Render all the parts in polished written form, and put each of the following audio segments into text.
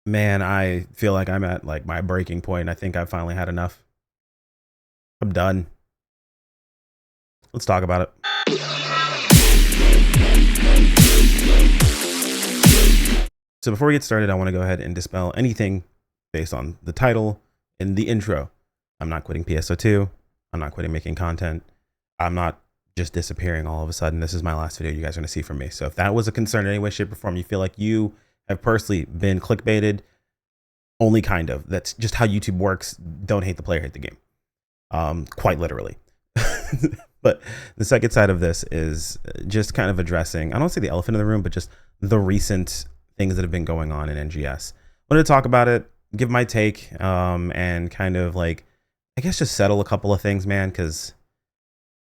Man, I feel like I'm at like my breaking point. I think I've finally had enough. I'm done. Let's talk about it. So before we get started, I want to go ahead and dispel anything based on the title and the intro. I'm not quitting PSO2. I'm not quitting making content. I'm not just disappearing all of a sudden. This is my last video you guys are going to see from me. So if that was a concern in any way, shape, or form, you feel like you have personally been clickbaited, only kind of. That's just how YouTube works. Don't hate the player, hate the game. Quite literally. But the second side of this is just kind of addressing, I don't say the elephant in the room, but just the recent things that have been going on in NGS. I wanted to talk about it, give my take, and kind of like, I guess just settle a couple of things, man, because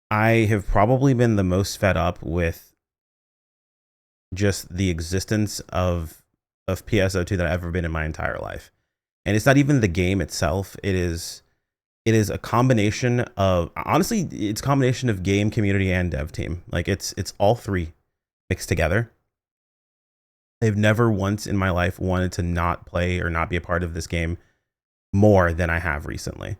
I have probably been the most fed up with just the existence of PSO2 that I've ever been in my entire life. And it's not even the game itself. It is a combination of, honestly, it's a combination of game, community, and dev team. Like it's all three mixed together. I've never once in my life wanted to not play or not be a part of this game more than I have recently.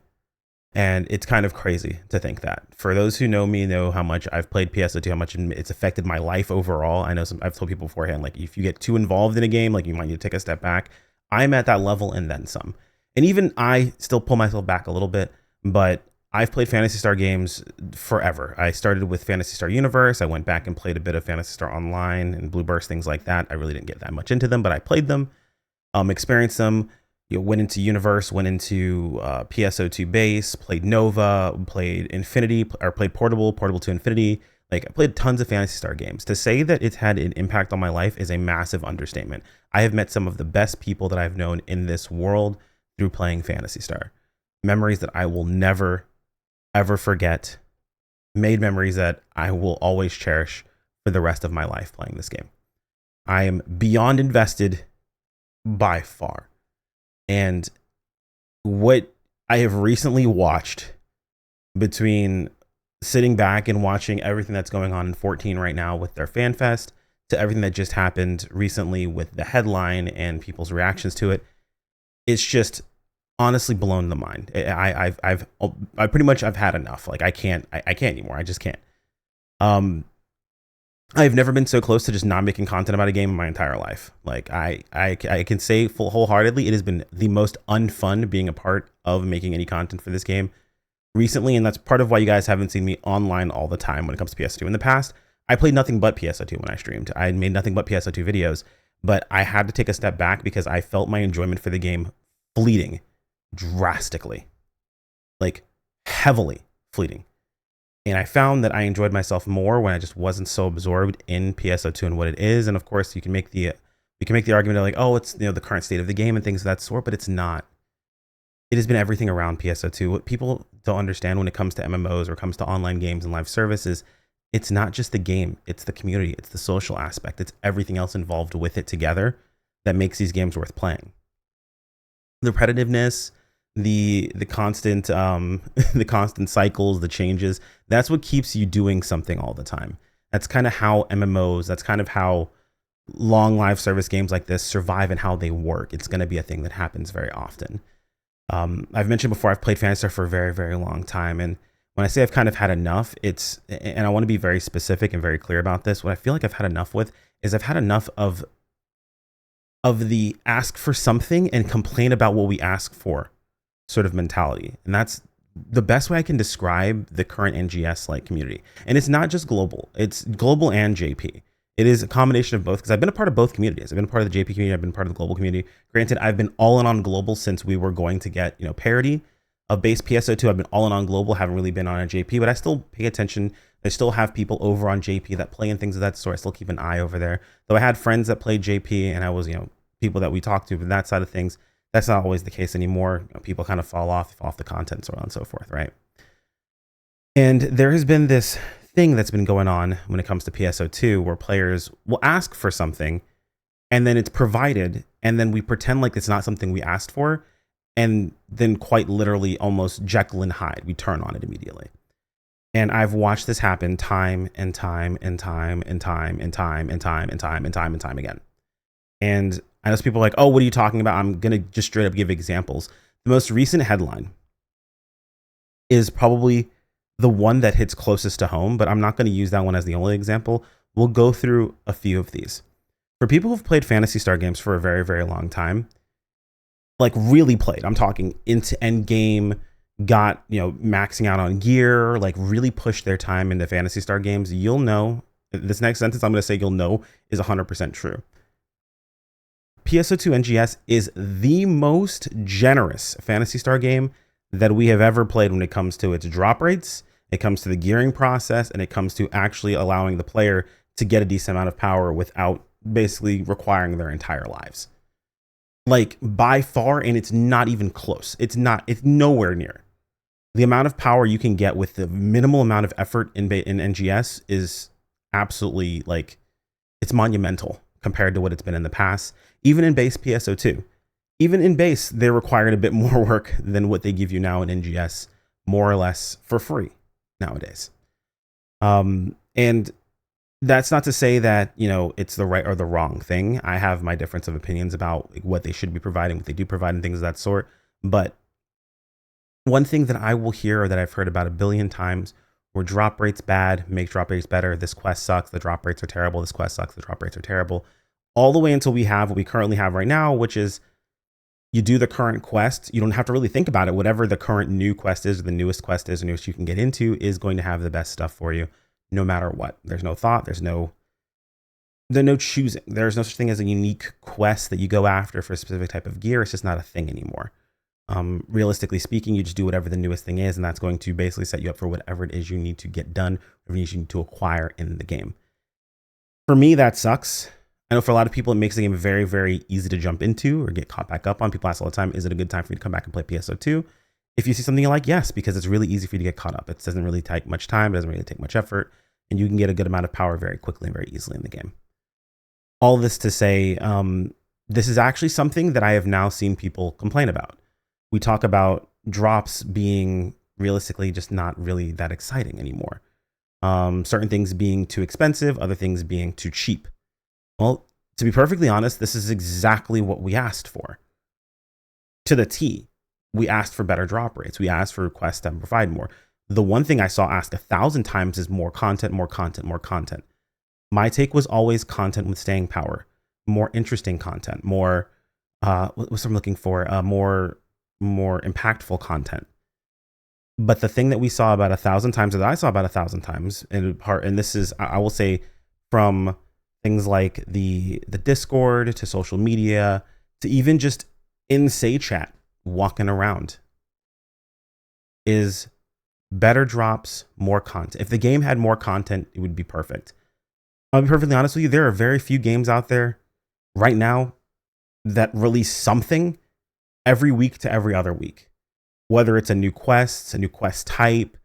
And it's kind of crazy to think that. For those who know me, know how much I've played PSO2, how much it's affected my life overall. I know I've told people beforehand, like if you get too involved in a game, like you might need to take a step back. I'm at that level and then some. And even I still pull myself back a little bit, but I've played Phantasy Star games forever. I started with Phantasy Star Universe. I went back and played a bit of Phantasy Star Online and Blue Burst, things like that. I really didn't get that much into them, but I played them, experienced them. Went into Universe, went into PSO2 base, played Nova, played Infinity, or played Portable to Infinity. Like I played tons of Phantasy Star games. To say that it's had an impact on my life is a massive understatement. I have met some of the best people that I've known in this world through playing Phantasy Star. Memories that I will never, ever forget. Made memories that I will always cherish for the rest of my life playing this game. I am beyond invested by far. And what I have recently watched, between sitting back and watching everything that's going on in 14 right now with their fan fest, to everything that just happened recently with the headline and people's reactions to it, it's just honestly blown the mind. I've pretty much I've had enough. Like I can't anymore. I just can't. I've never been so close to just not making content about a game in my entire life. Like I can say wholeheartedly, it has been the most unfun being a part of making any content for this game recently. And that's part of why you guys haven't seen me online all the time when it comes to PS2. In the past, I played nothing but PSO2 when I streamed. I made nothing but PSO2 videos, but I had to take a step back because I felt my enjoyment for the game fleeting drastically, like heavily fleeting. And I found that I enjoyed myself more when I just wasn't so absorbed in PSO2 and what it is. And of course, you can make the argument of like, oh, it's the current state of the game and things of that sort, but it's not. It has been everything around PSO2. What people don't understand when it comes to MMOs or comes to online games and live services, it's not just the game, it's the community, it's the social aspect, it's everything else involved with it together that makes these games worth playing. The repetitiveness, the constant the constant cycles, the changes, that's what keeps you doing something all the time. That's kind of how MMOs, that's kind of how long live service games like this survive and how they work. It's going to be a thing that happens very often. I've mentioned before, I've played Phantasy Star for a very, very long time, and when I say I've kind of had enough, it's, and I want to be very specific and very clear about this, what I feel like I've had enough with is I've had enough of the ask for something and complain about what we ask for sort of mentality. And that's the best way I can describe the current NGS like community. And it's not just global, it's global and JP. It is a combination of both, because I've been a part of both communities. I've been a part of the JP community, I've been part of the global community. Granted, I've been all in on global since we were going to get, parity of base PSO2. I've been all in on global, haven't really been on a JP, but I still pay attention. I still have people over on JP that play and things of that sort. I still keep an eye over there. Though I had friends that played JP and I was, people that we talked to, but that side of things, that's not always the case anymore. People kind of fall off the content, so on and so forth, right? And there has been this thing that's been going on when it comes to PSO2 where players will ask for something and then it's provided and then we pretend like it's not something we asked for, and then quite literally almost Jekyll and Hyde, we turn on it immediately. And I've watched this happen time and time and time and time and time and time and time and time and time again. And I know people are like, oh, what are you talking about? I'm going to just straight up give examples. The most recent headline is probably the one that hits closest to home, but I'm not going to use that one as the only example. We'll go through a few of these. For people who've played Phantasy Star games for a very, very long time, like really played, I'm talking into end game, got, maxing out on gear, like really pushed their time into Phantasy Star games, you'll know, this next sentence I'm going to say you'll know is 100% true. PSO2NGS is the most generous Phantasy Star game that we have ever played when it comes to its drop rates, it comes to the gearing process, and it comes to actually allowing the player to get a decent amount of power without basically requiring their entire lives. Like by far, and it's not even close. It's nowhere near. The amount of power you can get with the minimal amount of effort in NGS is absolutely it's monumental compared to what it's been in the past. Even in base PSO2, even in base, they're requiring a bit more work than what they give you now in NGS, more or less for free nowadays. And that's not to say that, it's the right or the wrong thing. I have my difference of opinions about what they should be providing, what they do provide, and things of that sort. But one thing that I will hear, or that I've heard about a billion times, where drop rates bad, make drop rates better. This quest sucks. The drop rates are terrible. This quest sucks. The drop rates are terrible. All the way until we have what we currently have right now, which is you do the current quest. You don't have to really think about it. Whatever the current new quest is, or the newest quest is, the newest you can get into, is going to have the best stuff for you, no matter what. There's no thought. There's no choosing. There's no such thing as a unique quest that you go after for a specific type of gear. It's just not a thing anymore. Realistically speaking, you just do whatever the newest thing is, and that's going to basically set you up for whatever it is you need to get done, whatever you need to acquire in the game. For me, that sucks. I know for a lot of people, it makes the game very, very easy to jump into or get caught back up on. People ask all the time, is it a good time for you to come back and play PSO2? If you see something you like, yes, because it's really easy for you to get caught up. It doesn't really take much time. It doesn't really take much effort. And you can get a good amount of power very quickly and very easily in the game. All this to say, this is actually something that I have now seen people complain about. We talk about drops being realistically just not really that exciting anymore. Certain things being too expensive, other things being too cheap. Well, to be perfectly honest, this is exactly what we asked for. To the T, we asked for better drop rates. We asked for requests that provide more. The one thing I saw asked 1,000 times is more content, more content, more content. My take was always content with staying power, more interesting content, more, what's I'm looking for, more impactful content. But the thing that we saw about 1,000 times, that I saw about 1,000 times, and this is, I will say, from things like the Discord to social media to even just in Say Chat walking around, is better drops, more content. If the game had more content, it would be perfect. I'll be perfectly honest with you, there are very few games out there right now that release something every week to every other week. Whether it's a new quest type,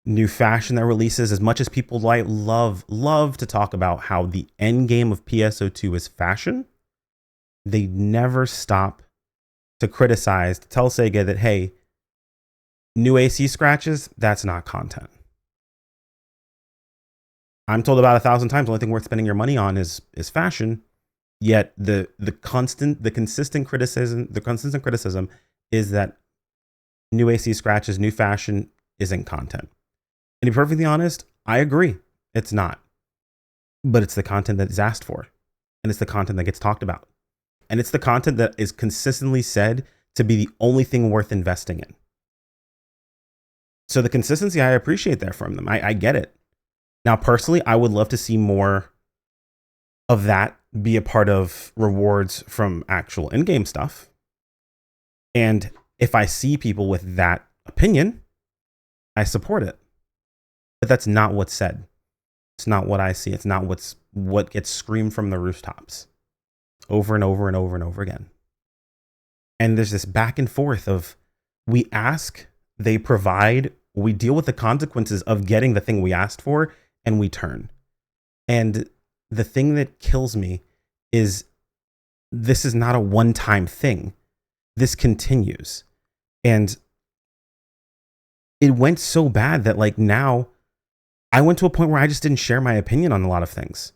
new fashion that releases. As much as people love to talk about how the end game of PSO2 is fashion, they never stop to criticize, to tell SEGA that, hey, new AC scratches, that's not content. I'm told about 1,000 times the only thing worth spending your money on is fashion. Yet the consistent criticism is that new AC scratches, new fashion isn't content. And to be perfectly honest, I agree. It's not. But it's the content that is asked for. And it's the content that gets talked about. And it's the content that is consistently said to be the only thing worth investing in. So the consistency, I appreciate that from them. I get it. Now, personally, I would love to see more of that be a part of rewards from actual in-game stuff. And if I see people with that opinion, I support it. But that's not what's said. It's not what I see. It's not what gets screamed from the rooftops over and over and over and over again. And there's this back and forth of we ask, they provide, we deal with the consequences of getting the thing we asked for, and we turn. And the thing that kills me is this is not a one-time thing. This continues. And it went so bad that like now I went to a point where I just didn't share my opinion on a lot of things.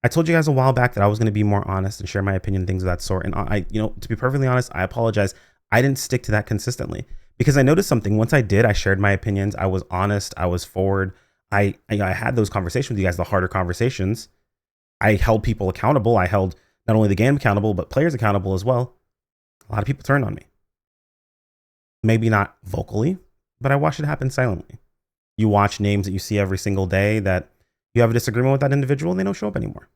I told you guys a while back that I was going to be more honest and share my opinion, things of that sort. And to be perfectly honest, I apologize. I didn't stick to that consistently because I noticed something. Once I did, I shared my opinions. I was honest. I was forward. I had those conversations with you guys, the harder conversations. I held people accountable. I held not only the game accountable, but players accountable as well. A lot of people turned on me. Maybe not vocally, but I watched it happen silently. You watch names that you see every single day that you have a disagreement with that individual and they don't show up anymore.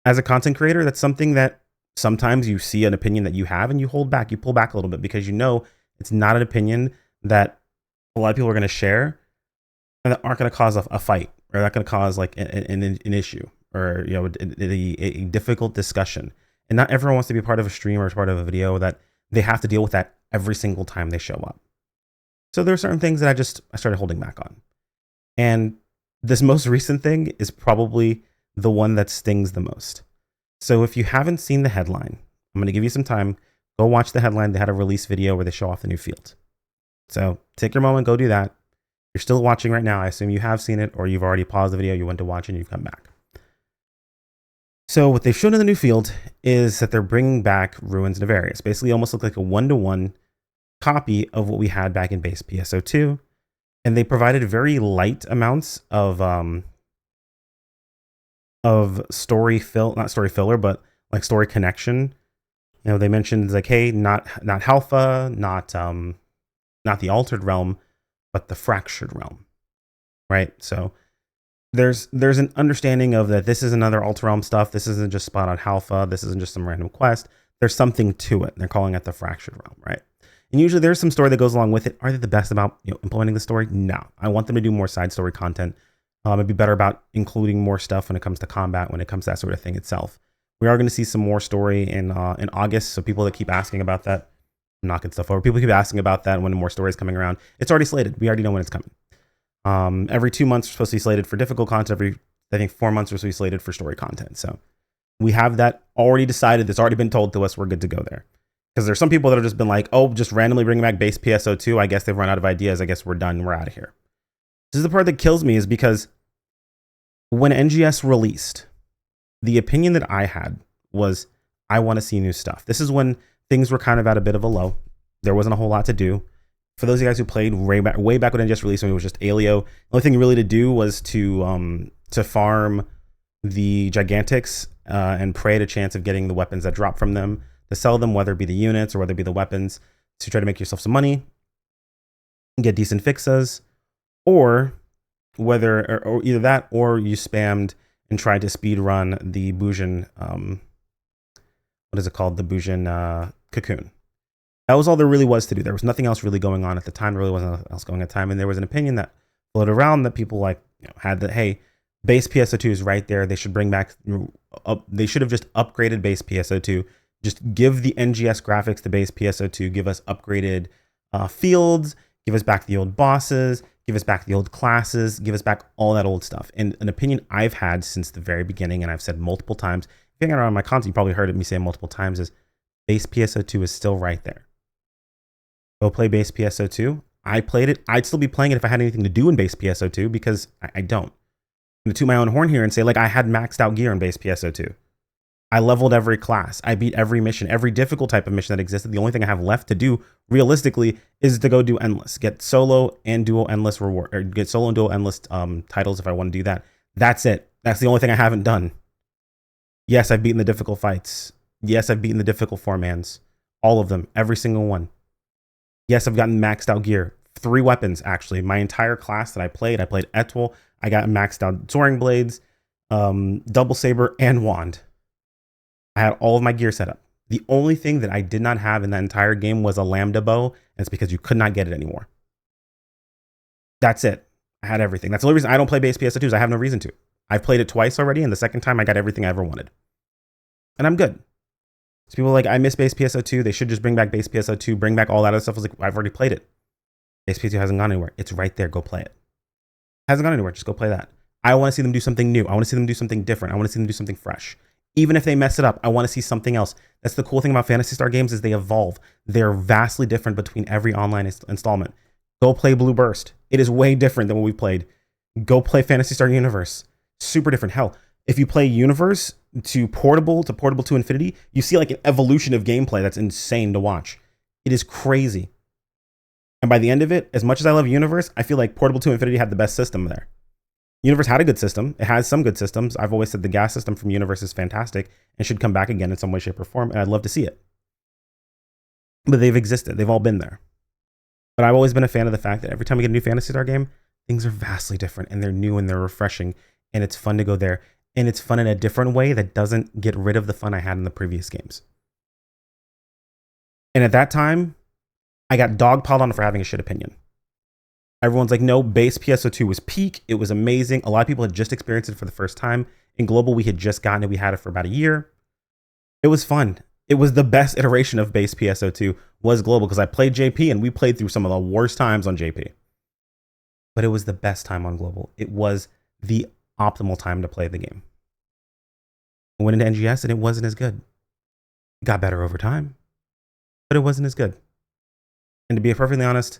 As a content creator, that's something that sometimes you see an opinion that you have and you hold back, you pull back a little bit because you know it's not an opinion that a lot of people are going to share and that aren't going to cause a fight or not going to cause like an issue or a difficult discussion. And not everyone wants to be part of a stream or part of a video that they have to deal with that every single time they show up. So there are certain things that I started holding back on. And this most recent thing is probably the one that stings the most. So if you haven't seen the headline, I'm going to give you some time. Go watch the headline. They had a release video where they show off the new field. So take your moment, go do that. You're still watching right now. I assume you have seen it or you've already paused the video. You went to watch it and you've come back. So what they've shown in the new field is that they're bringing back Ruins Nefarious. Basically almost look like a one-to-one copy of what we had back in base PSO2. And they provided very light amounts of story not story filler, but like story connection. You know, they mentioned like, hey, not Halpha, not the Altered Realm, but the Fractured Realm, right? So there's an understanding of that this is another Altered Realm stuff. This isn't just spot on Halpha. This isn't just some random quest. There's something to it. They're calling it the Fractured Realm, right? And usually there's some story that goes along with it. Are they the best about implementing the story? No. I want them to do more side story content. It'd be better about including more stuff when it comes to combat, when it comes to that sort of thing itself. We are going to see some more story in August. So people that keep asking about that, I'm knocking stuff over. People keep asking about that when more story is coming around. It's already slated. We already know when it's coming. Every 2 months we're supposed to be slated for difficult content. Every, I think 4 months we're supposed to be slated for story content. So we have that already decided. That's already been told to us. We're good to go there. Because there's some people that have just been like, oh, just randomly bringing back base PSO2. I guess they've run out of ideas. I guess we're done. We're out of here. This is the part that kills me is because when NGS released, the opinion that I had was, I want to see new stuff. This is when things were kind of at a bit of a low. There wasn't a whole lot to do. For those of you guys who played way back when NGS released, when it was just Alio, the only thing really to do was to farm the Gigantics and pray at a chance of getting the weapons that drop from them, to sell them, whether it be the units or whether it be the weapons, to try to make yourself some money, get decent fixes, or whether or either that or you spammed and tried to speed run the Bujin, what is it called? The Bujin cocoon. That was all there really was to do. There was nothing else really going on at the time. There really wasn't nothing else going on at the time. And there was an opinion that floated around that people had that, hey, base PSO2 is right there. They should bring back, they should have just upgraded base PSO2. Just give the NGS graphics to base PSO2, give us upgraded fields, give us back the old bosses, give us back the old classes, give us back all that old stuff. And an opinion I've had since the very beginning, and I've said multiple times, if you hang around my content, you probably heard me say multiple times, is base PSO2 is still right there. Go play base PSO2. I played it. I'd still be playing it if I had anything to do in base PSO2 because I don't. I'm going to toot my own horn here and say, like, I had maxed out gear in base PSO2. I leveled every class. I beat every mission, every difficult type of mission that existed. The only thing I have left to do, realistically, is to go do endless. Get solo and duo endless reward, or get solo and duo endless titles if I want to do that. That's it. That's the only thing I haven't done. Yes, I've beaten the difficult fights. Yes, I've beaten the difficult 4-mans. All of them. Every single one. Yes, I've gotten maxed out gear. 3 weapons, actually. My entire class that I played Etwal. I got maxed out soaring blades, double saber, and wand. I had all of my gear set up. The only thing that I did not have in that entire game was a lambda bow, and it's because you could not get it anymore. That's it. I had everything. That's the only reason I don't play base PSO2s. I have no reason to. I've played it twice already, and the second time I got everything I ever wanted. And I'm good. So people are like, I miss base PSO2. They should just bring back base PSO2, bring back all that other stuff. I was like, I've already played it. Base PSO2 hasn't gone anywhere. It's right there. Go play it. Hasn't gone anywhere. Just go play that. I want to see them do something new. I want to see them do something different. I want to see them do something fresh. Even if they mess it up, I want to see something else. That's the cool thing about Phantasy Star games is they evolve. They're vastly different between every online installment. Go play Blue Burst. It is way different than what we played. Go play Phantasy Star Universe. Super different. Hell, if you play Universe to Portable to Infinity, you see like an evolution of gameplay that's insane to watch. It is crazy. And by the end of it, as much as I love Universe, I feel like Portable to Infinity had the best system there. Universe had a good system. It has some good systems. I've always said the gas system from Universe is fantastic and should come back again in some way, shape, or form, and I'd love to see it. But they've existed. They've all been there. But I've always been a fan of the fact that every time we get a new Phantasy Star game, things are vastly different, and they're new, and they're refreshing, and it's fun to go there. And it's fun in a different way that doesn't get rid of the fun I had in the previous games. And at that time, I got dogpiled on for having a shit opinion. Everyone's like, no, base PSO2 was peak. It was amazing. A lot of people had just experienced it for the first time. In global, we had just gotten it. We had it for about a year. It was fun. It was the best iteration of base PSO2 was global because I played JP and we played through some of the worst times on JP. But it was the best time on global. It was the optimal time to play the game. I went into NGS and it wasn't as good. It got better over time, but it wasn't as good. And to be perfectly honest,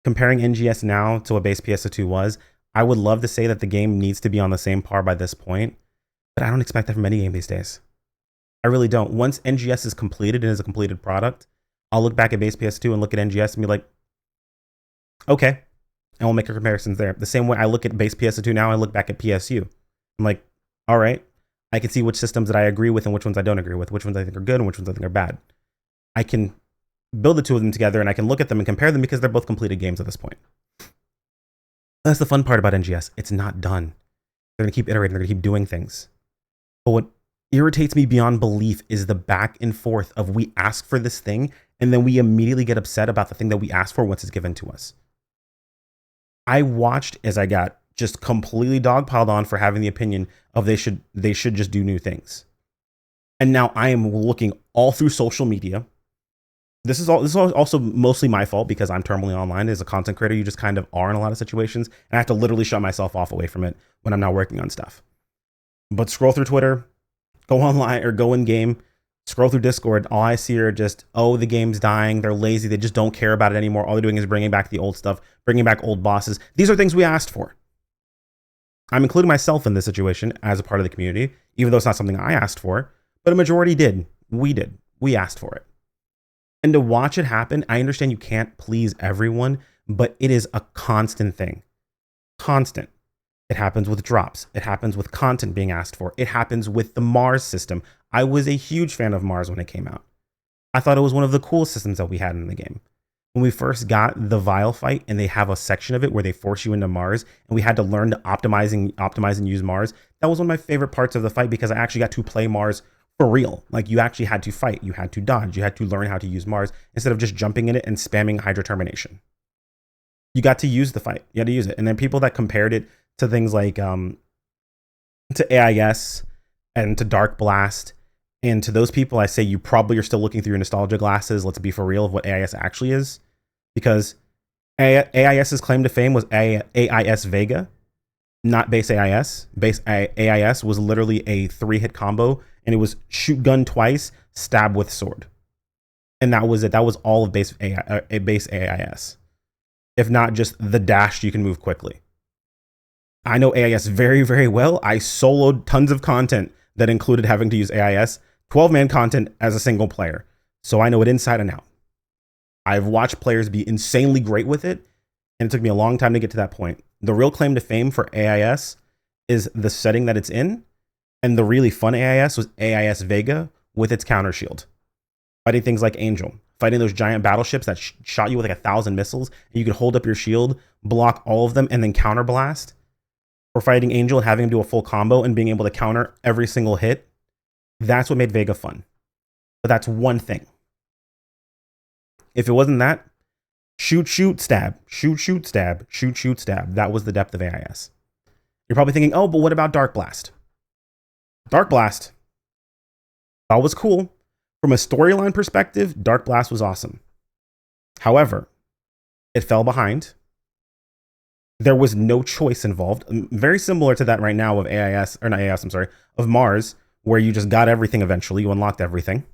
comparing NGS now to what base PSO2 was, I would love to say that the game needs to be on the same par by this point, but I don't expect that from any game these days. I really don't. Once NGS is completed and is a completed product, I'll look back at base PS2 and look at NGS and be like, okay, and we'll make our comparisons there. The same way I look at base PS2 now, I look back at PSU. I'm like, all right, I can see which systems that I agree with and which ones I don't agree with, which ones I think are good and which ones I think are bad. I can build the two of them together and I can look at them and compare them because they're both completed games at this point. That's the fun part about NGS. It's not done. They're going to keep iterating. They're going to keep doing things. But what irritates me beyond belief is the back and forth of we ask for this thing and then we immediately get upset about the thing that we asked for once it's given to us. I watched as I got just completely dogpiled on for having the opinion of they should just do new things. And now I am looking all through social media. This is also mostly my fault because I'm terminally online. As a content creator, you just kind of are in a lot of situations. And I have to literally shut myself off away from it when I'm not working on stuff. But scroll through Twitter, go online or go in game, scroll through Discord. All I see are just, oh, the game's dying. They're lazy. They just don't care about it anymore. All they're doing is bringing back the old stuff, bringing back old bosses. These are things we asked for. I'm including myself in this situation as a part of the community, even though it's not something I asked for, but a majority did. We did. We asked for it. And to watch it happen, I understand you can't please everyone, but it is a constant thing. Constant. It happens with drops. It happens with content being asked for. It happens with the Mars system. I was a huge fan of Mars when it came out. I thought it was one of the coolest systems that we had in the game. When we first got the Vial fight and they have a section of it where they force you into Mars and we had to learn to optimize and use Mars, that was one of my favorite parts of the fight because I actually got to play Mars for real. Like you actually had to fight, you had to dodge, you had to learn how to use Mars instead of just jumping in it and spamming Hydra Termination. You got to use the fight, you had to use it. And then people that compared it to things like to AIS and to Dark Blast, and to those people, I say you probably are still looking through your nostalgia glasses. Let's be for real of what AIS actually is, because AIS's claim to fame was AIS Vega, not base AIS. Base AIS was literally a 3-hit combo, and it was shoot gun twice, stab with sword, and that was it. That was all of base AIS. If not just the dash, you can move quickly. I know AIS very, very well. I soloed tons of content that included having to use AIS, 12-man content as a single player. So I know it inside and out. I've watched players be insanely great with it, and it took me a long time to get to that point. The real claim to fame for AIS is the setting that it's in, and the really fun AIS was AIS Vega with its counter shield. Fighting things like Angel, fighting those giant battleships that shot you with like 1,000 missiles, and you could hold up your shield, block all of them, and then counter blast. Or fighting Angel and having him do a full combo and being able to counter every single hit. That's what made Vega fun. But that's one thing. If it wasn't that, shoot, shoot, stab, shoot, shoot, stab, shoot, shoot, stab. That was the depth of AIS. You're probably thinking, oh, but what about Dark Blast? Dark Blast, that was cool. From a storyline perspective, Dark Blast was awesome. However, it fell behind. There was no choice involved. Very similar to that right now of AIS, or not AIS, I'm sorry, of Mars, where you just got everything eventually. You unlocked everything.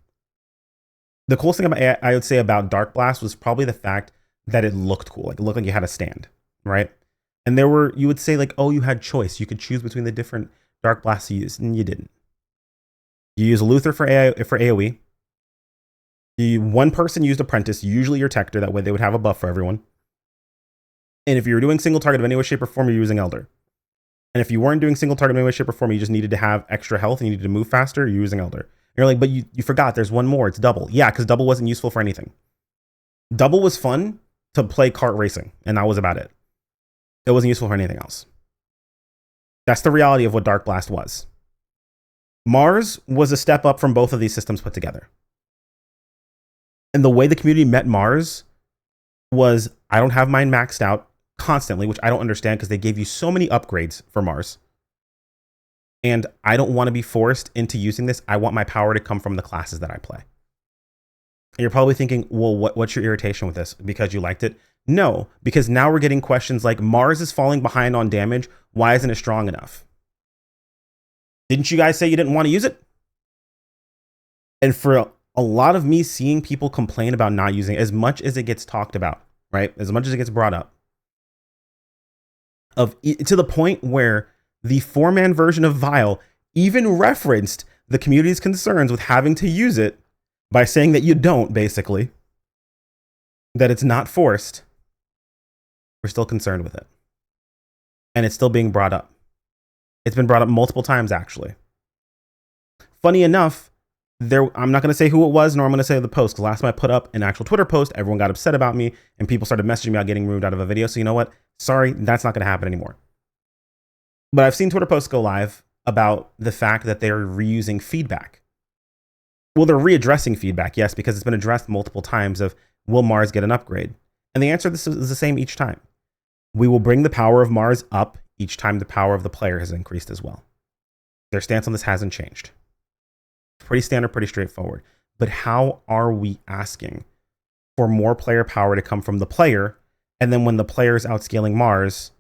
The coolest thing about I would say about Dark Blast was probably the fact that it looked cool. Like it looked like you had a stand, right? And there were, you would say like, oh, you had choice. You could choose between the different Dark Blasts you used, and you didn't. You use Luther for AoE. One person used Apprentice, usually your Tector, that way they would have a buff for everyone. And if you were doing single target of any way, shape, or form, you're using Elder. And if you weren't doing single target of any way, shape, or form, you just needed to have extra health and you needed to move faster, you're using Elder. And you're like, but you forgot there's one more, it's double. Yeah, because double wasn't useful for anything. Double was fun to play kart racing, and that was about it. It wasn't useful for anything else. That's the reality of what Dark Blast was. Mars was a step up from both of these systems put together. And the way the community met Mars was, I don't have mine maxed out constantly, which I don't understand because they gave you so many upgrades for Mars. And I don't want to be forced into using this. I want my power to come from the classes that I play. And you're probably thinking, well, what's your irritation with this? Because you liked it? No, because now we're getting questions like, Mars is falling behind on damage. Why isn't it strong enough? Didn't you guys say you didn't want to use it? And for a lot of me seeing people complain about not using it, as much as it gets talked about, right? As much as it gets brought up, to the point where the 4-man version of Vile even referenced the community's concerns with having to use it by saying that you don't, basically, that it's not forced. We're still concerned with it. And it's still being brought up. It's been brought up multiple times, actually. Funny enough, I'm not going to say who it was, nor I'm going to say the post, because last time I put up an actual Twitter post, everyone got upset about me, and people started messaging me about getting removed out of a video. So you know what? Sorry, that's not going to happen anymore. But I've seen Twitter posts go live about the fact that they're reusing feedback. Well, they're readdressing feedback, yes, because it's been addressed multiple times of, will Mars get an upgrade? And the answer to this is the same each time. We will bring the power of Mars up each time the power of the player has increased as well. Their stance on this hasn't changed. Pretty standard, pretty straightforward. But how are we asking for more player power to come from the player, and then when the player is outscaling Mars,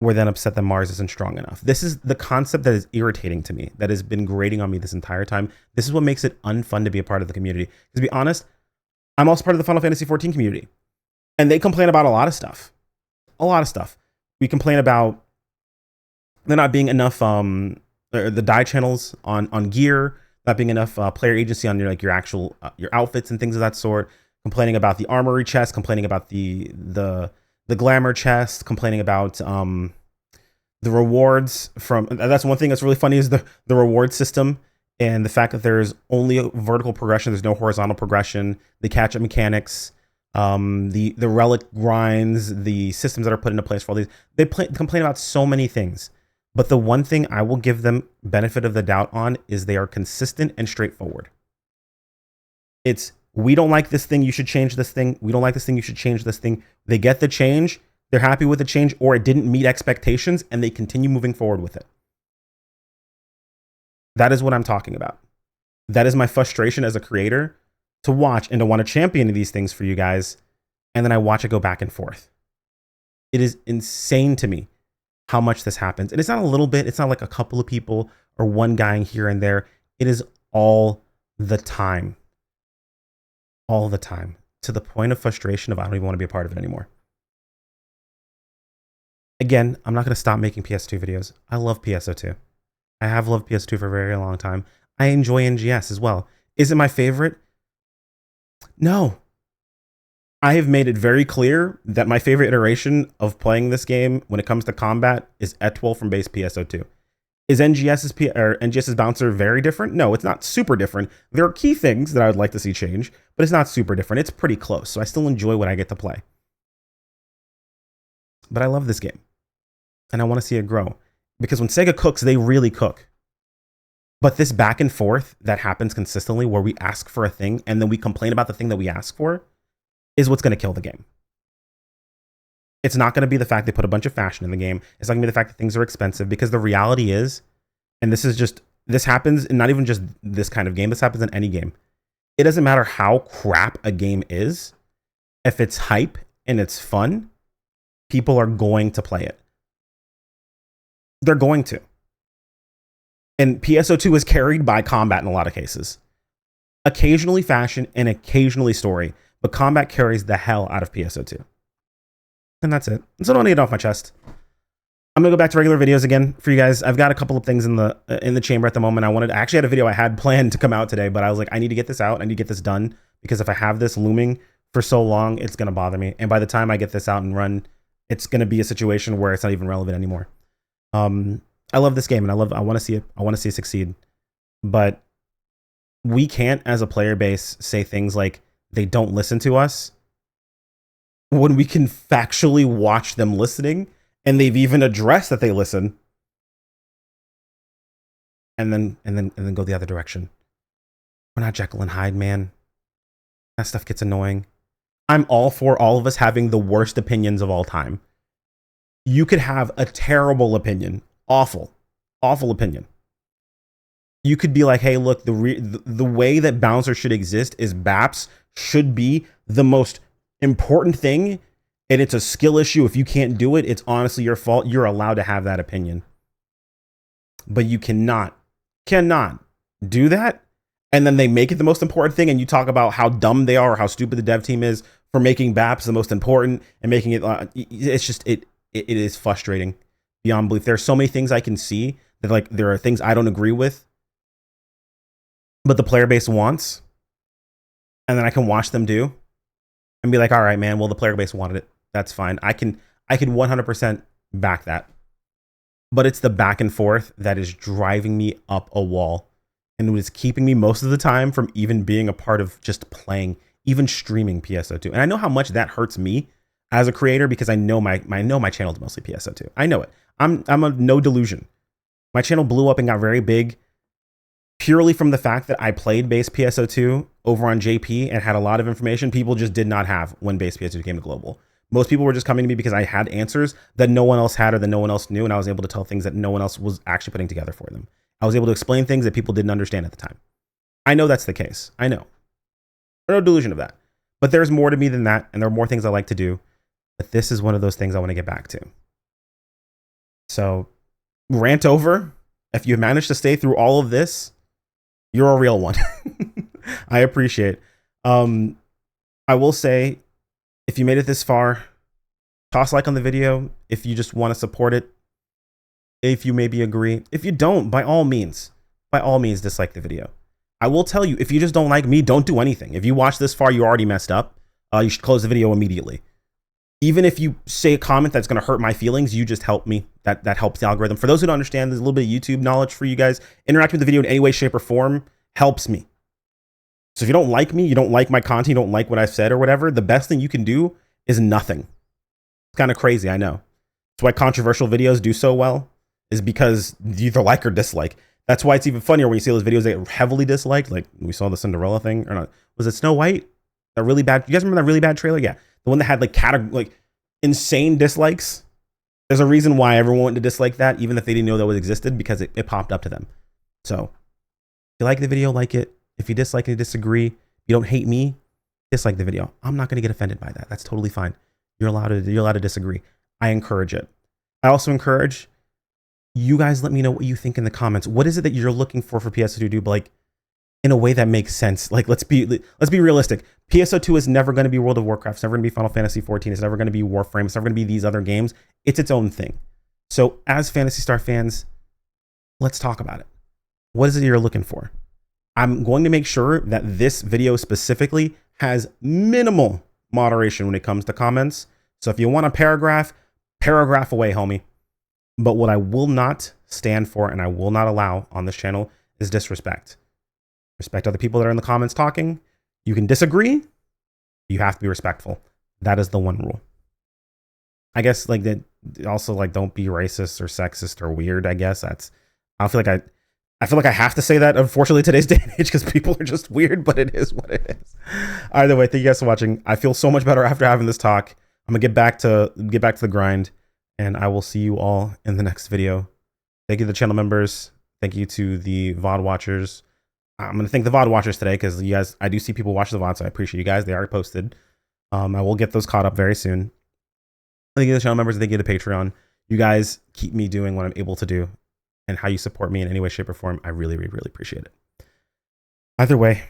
we're then upset that Mars isn't strong enough? This is the concept that is irritating to me, that has been grating on me this entire time. This is what makes it unfun to be a part of the community. To be honest, I'm also part of the Final Fantasy XIV community, and they complain about a lot of stuff. A lot of stuff. We complain about there not being enough the die channels on gear, not being enough player agency on your actual your outfits and things of that sort. Complaining about the armory chest, complaining about the glamour chest, complaining about the rewards from. That's one thing that's really funny is the reward system and the fact that there's only a vertical progression, there's no horizontal progression, the catch up mechanics, the relic grinds, the systems that are put into place for all these. They complain about so many things. But the one thing I will give them benefit of the doubt on is they are consistent and straightforward. It's, we don't like this thing, you should change this thing. We don't like this thing, you should change this thing. They get the change, they're happy with the change, or it didn't meet expectations, and they continue moving forward with it. That is what I'm talking about. That is my frustration as a creator, to watch and to want to champion these things for you guys, and then I watch it go back and forth. It is insane to me how much this happens. And it's not a little bit, it's not like a couple of people or one guy here and there. It is all the time. All the time. To the point of frustration of I don't even want to be a part of it anymore. Again, I'm not going to stop making PS2 videos. I love PSO2. I have loved PS2 for a very long time. I enjoy NGS as well. Is it my favorite? No. I have made it very clear that my favorite iteration of playing this game when it comes to combat is Etwell from base PSO2. Is NGS's bouncer very different? No, it's not super different. There are key things that I would like to see change, but it's not super different. It's pretty close, so I still enjoy what I get to play. But I love this game, and I want to see it grow. Because when Sega cooks, they really cook. But this back and forth that happens consistently where we ask for a thing and then we complain about the thing that we ask for is what's going to kill the game. It's not going to be the fact they put a bunch of fashion in the game. It's not going to be the fact that things are expensive, because the reality is, and this happens in not even just this kind of game, this happens in any game. It doesn't matter how crap a game is. If it's hype and it's fun, people are going to play it. They're going to. And PSO2 is carried by combat in a lot of cases. Occasionally fashion and occasionally story, but combat carries the hell out of PSO2. And that's it. So I don't want to get off my chest. I'm gonna go back to regular videos again for you guys. I've got a couple of things in the chamber at the moment. I actually had a video I had planned to come out today, but I was like, I need to get this out. I need to get this done, because if I have this looming for so long, it's gonna bother me. And by the time I get this out and run, it's gonna be a situation where it's not even relevant anymore. I love this game, and I want to see it. I want to see it succeed. But we can't, as a player base, say things like they don't listen to us when we can factually watch them listening. And they've even addressed that they listen, and then go the other direction. We're not Jekyll and Hyde, man. That stuff gets annoying. I'm all for all of us having the worst opinions of all time. You could have a terrible opinion, awful opinion. You could be like, hey, look, the way that Bouncer should exist is BAPS should be the most important thing. And it's a skill issue. If you can't do it, it's honestly your fault. You're allowed to have that opinion. But you cannot do that. And then they make it the most important thing. And you talk about how dumb they are or how stupid the dev team is for making BAPS the most important and making it. It's just, it is frustrating beyond belief. There's so many things I can see that, like, there are things I don't agree with, but the player base wants. And then I can watch them do and be like, all right, man, well, the player base wanted it. That's fine. I can 100% back that. But it's the back and forth that is driving me up a wall, and it is keeping me most of the time from even being a part of just playing, even streaming PSO2. And I know how much that hurts me as a creator, because I know my channel is mostly PSO2. I know it. I'm a no delusion. My channel blew up and got very big purely from the fact that I played base PSO2 over on JP and had a lot of information people just did not have when base PSO2 came to global. Most people were just coming to me because I had answers that no one else had or that no one else knew, and I was able to tell things that no one else was actually putting together for them. I was able to explain things that people didn't understand at the time. I know that's the case. I know. There's no delusion of that. But there's more to me than that, and there are more things I like to do. But this is one of those things I want to get back to. So, rant over. If you managed to stay through all of this, you're a real one. I appreciate. I will say, if you made it this far, toss a like on the video if you just want to support it. If you maybe agree. If you don't, by all means dislike the video. I will tell you, if you just don't like me, don't do anything. If you watch this far, you already messed up. You should close the video immediately. Even if you say a comment that's going to hurt my feelings, you just help me. That helps the algorithm. For those who don't understand, there's a little bit of YouTube knowledge for you guys. Interacting with the video in any way, shape, or form helps me. So if you don't like me, you don't like my content, you don't like what I've said or whatever, the best thing you can do is nothing. It's kind of crazy, I know. That's why controversial videos do so well, is because you either like or dislike. That's why it's even funnier when you see those videos that get heavily disliked, like we saw the Cinderella thing, or not. Was it Snow White? That really bad, you guys remember that really bad trailer? Yeah. The one that had like insane dislikes. There's a reason why everyone wanted to dislike that, even if they didn't know that was existed, because it popped up to them. So if you like the video, like it. If you dislike and disagree, you don't hate me, dislike the video. I'm not going to get offended by that. That's totally fine. You're allowed to disagree. I encourage it. I also encourage you guys, let me know what you think in the comments. What is it that you're looking for PSO2 to do, but like in a way that makes sense? Like, let's be realistic. PSO2 is never going to be World of Warcraft. It's never going to be Final Fantasy 14. It's never going to be Warframe. It's never going to be these other games. It's its own thing. So as Phantasy Star fans, let's talk about it. What is it you're looking for? I'm going to make sure that this video specifically has minimal moderation when it comes to comments. So if you want a paragraph away, homie. But what I will not stand for and I will not allow on this channel is disrespect. Respect other people that are in the comments talking. You can disagree. You have to be respectful. That is the one rule. I guess like that. Also, like, don't be racist or sexist or weird. I guess I feel like I have to say that, unfortunately, today's day and age, because people are just weird, but it is what it is. Either way, thank you guys for watching. I feel so much better after having this talk. I'm gonna get back to the grind, and I will see you all in the next video. Thank you to the channel members. Thank you to the VOD watchers. I'm gonna thank the VOD watchers today, because you guys, I do see people watch the VOD, so I appreciate you guys. They are posted. I will get those caught up very soon. Thank you to the channel members. Thank you to Patreon. You guys keep me doing what I'm able to do. And how you support me in any way, shape, or form, I really, really, really appreciate it. Either way,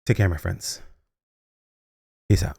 take care, my friends. Peace out.